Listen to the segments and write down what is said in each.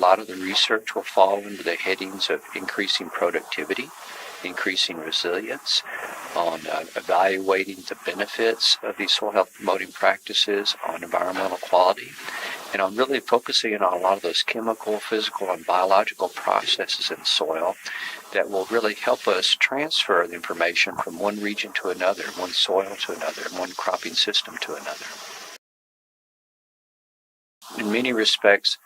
lot of the research will fall under the headings of increasing productivity, increasing resilience, on evaluating the benefits of these soil health promoting practices, on environmental quality, and on really focusing on a lot of those chemical, physical, and biological processes in soil that will really help us transfer the information from one region to another, one soil to another, and one cropping system to another. In many respects,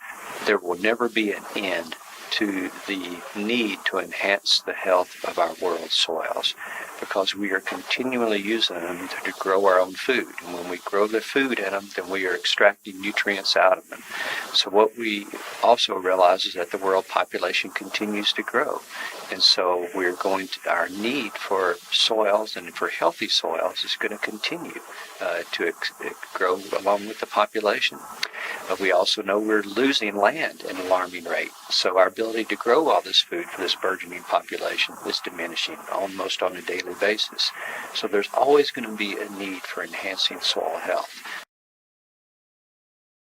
there will never be an end to the need to enhance the health of our world's soils, because we are continually using them to grow our own food. And when we grow the food in them, then we are extracting nutrients out of them. So what we also realize is that the world population continues to grow. And so our need for soils and for healthy soils is going to continue to grow along with the population. But we also know we're losing land at an alarming rate. So our ability to grow all this food for this burgeoning population is diminishing almost on a daily basis. So there's always going to be a need for enhancing soil health.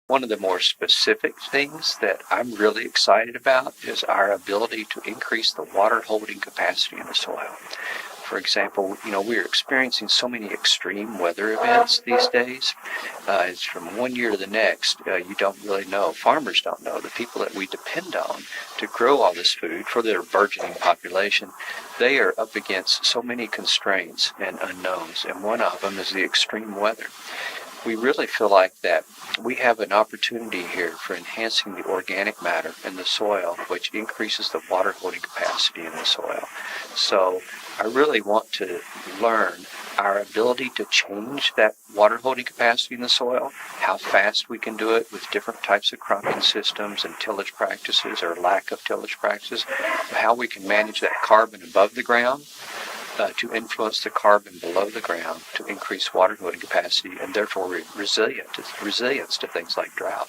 One of the more specific things that I'm really excited about is our ability to increase the water holding capacity in the soil. For example, we're experiencing so many extreme weather events these days. It's from one year to the next. You don't really know. Farmers don't know. The people that we depend on to grow all this food for their burgeoning population, they are up against so many constraints and unknowns, and one of them is the extreme weather. We really feel like that we have an opportunity here for enhancing the organic matter in the soil, which increases the water holding capacity in the soil. So I really want to learn our ability to change that water holding capacity in the soil, how fast we can do it with different types of cropping systems and tillage practices or lack of tillage practices, how we can manage that carbon above the ground to influence the carbon below the ground to increase water holding capacity and therefore resilience to things like drought.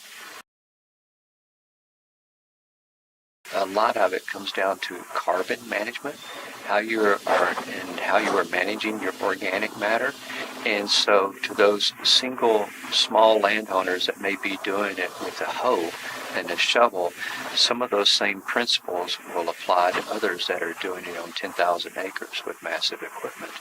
A lot of it comes down to carbon management, how you are managing your organic matter. And so to those single small landowners that may be doing it with a hoe and a shovel, some of those same principles will apply to others that are doing it on 10,000 acres with massive equipment.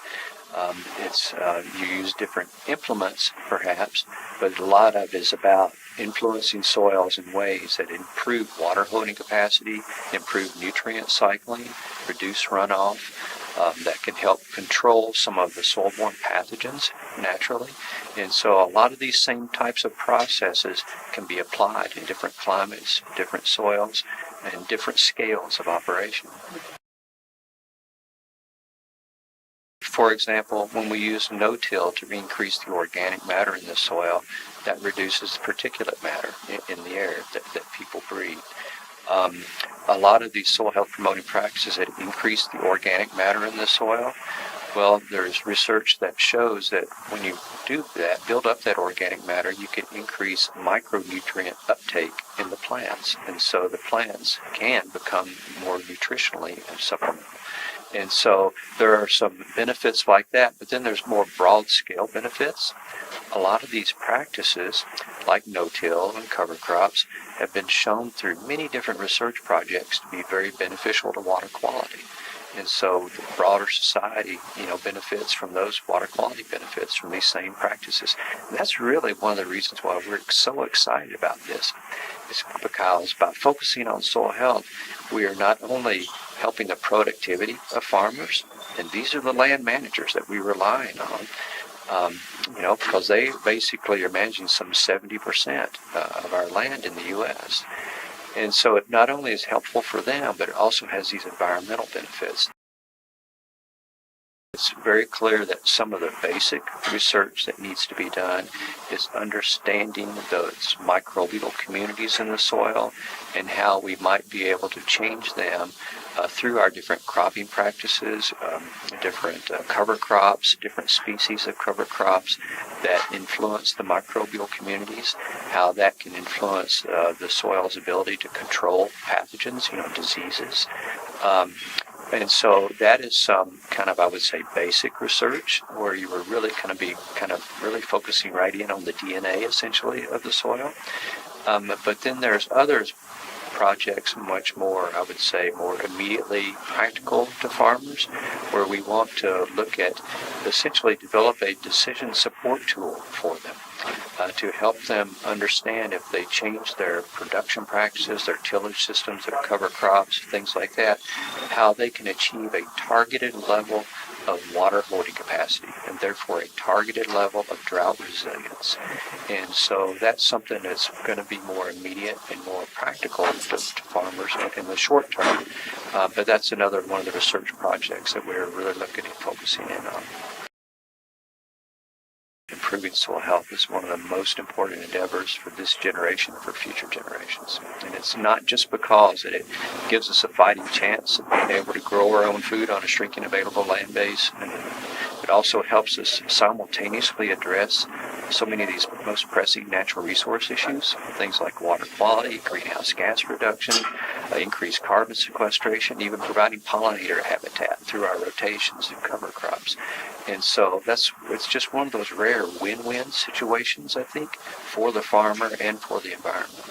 You use different implements, perhaps, but a lot of it is about influencing soils in ways that improve water holding capacity, improve nutrient cycling, reduce runoff, that can help control some of the soil-borne pathogens naturally. And so a lot of these same types of processes can be applied in different climates, different soils, and different scales of operation. For example, when we use no-till to increase the organic matter in the soil, that reduces particulate matter in the air that people breathe. A lot of these soil health promoting practices that increase the organic matter in the soil, well, there's research that shows that when you do that, build up that organic matter, you can increase micronutrient uptake in the plants. And so the plants can become more nutritionally supplemental. And so there are some benefits like that, but then there's more broad-scale benefits. A lot of these practices, like no-till and cover crops, have been shown through many different research projects to be very beneficial to water quality. And so the broader society, benefits from those water quality benefits from these same practices. And that's really one of the reasons why we're so excited about this. It's because by focusing on soil health, we are not only helping the productivity of farmers, and these are the land managers that we rely on, because they basically are managing some 70% of our land in the U.S. And so it not only is helpful for them, but it also has these environmental benefits. It's very clear that some of the basic research that needs to be done is understanding those microbial communities in the soil and how we might be able to change them through our different cropping practices, different cover crops, different species of cover crops that influence the microbial communities, how that can influence the soil's ability to control pathogens, diseases. And so that is some kind of, I would say, basic research where you were really really focusing right in on the DNA, essentially, of the soil. But then there's other projects much more, I would say, more immediately practical to farmers, where we want to look at essentially develop a decision support tool for them to help them understand if they change their production practices, their tillage systems, their cover crops, things like that, how they can achieve a targeted level of water holding capacity and therefore a targeted level of drought resilience. And so that's something that's going to be more immediate and more practical to farmers in the short term. But that's another one of the research projects that we're really looking at focusing in on. Improving soil health is one of the most important endeavors for this generation and for future generations. And it's not just because it gives us a fighting chance of being able to grow our own food on a shrinking available land base. And it also helps us simultaneously address so many of these most pressing natural resource issues, things like water quality, greenhouse gas reduction, increased carbon sequestration, even providing pollinator habitat through our rotations and cover crops. And so it's just one of those rare win-win situations, I think, for the farmer and for the environment.